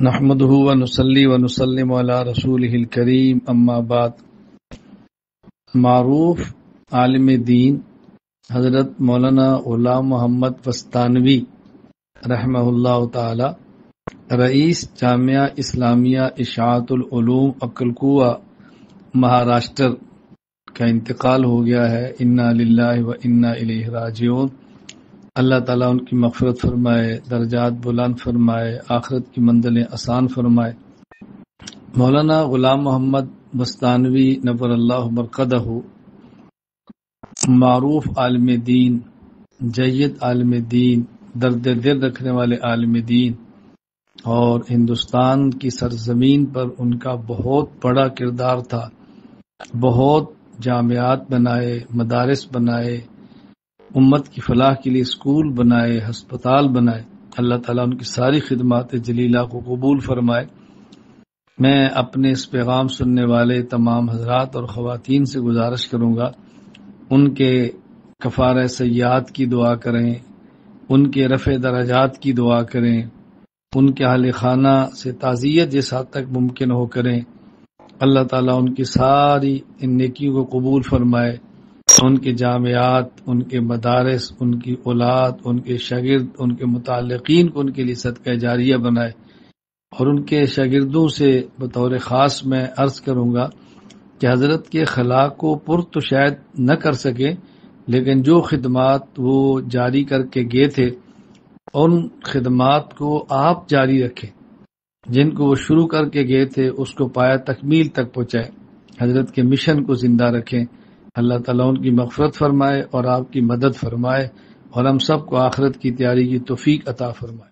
نحمده ونصلي ونسلم على رسوله الكريم اما بعد۔ معروف عالم دین حضرت مولانا غلام محمد وستانوی رحمہ اللہ تعالی رئیس جامعہ اسلامیہ اشاعت العلوم اکلکوہ مہاراشٹر کا انتقال ہو گیا ہے۔ انا للہ و انا الیہ راجعون۔ اللہ تعالیٰ ان کی مغفرت فرمائے، درجات بلند فرمائے، آخرت کی منزلیں آسان فرمائے۔ مولانا غلام محمد وستانوی نور اللہ مرقدہ معروف عالم دین، جید عالم دین، درد دل رکھنے والے عالم دین، اور ہندوستان کی سرزمین پر ان کا بہت بڑا کردار تھا۔ بہت جامعات بنائے، مدارس بنائے، امت کی فلاح کے لیے اسکول بنائے، ہسپتال بنائے۔ اللہ تعالیٰ ان کی ساری خدمات جلیلہ کو قبول فرمائے۔ میں اپنے اس پیغام سننے والے تمام حضرات اور خواتین سے گزارش کروں گا، ان کے کفارہ سیئات کی دعا کریں، ان کے رفع درجات کی دعا کریں، ان کے اہل خانہ سے تعزیت جس حد تک ممکن ہو کریں۔ اللہ تعالیٰ ان کی ساری ان نیکیوں کو قبول فرمائے، ان کے جامعات، ان کے مدارس، ان کی اولاد، ان کے شاگرد، ان کے متعلقین کو ان کے لیے صدقہ جاریہ بنائے۔ اور ان کے شاگردوں سے بطور خاص میں عرض کروں گا کہ حضرت کے خلا کو پر تو شاید نہ کر سکے، لیکن جو خدمات وہ جاری کر کے گئے تھے ان خدمات کو آپ جاری رکھیں، جن کو وہ شروع کر کے گئے تھے اس کو پایا تکمیل تک پہنچائیں، حضرت کے مشن کو زندہ رکھیں۔ اللہ تعالیٰ ان کی مغفرت فرمائے اور آپ کی مدد فرمائے، اور ہم سب کو آخرت کی تیاری کی توفیق عطا فرمائے۔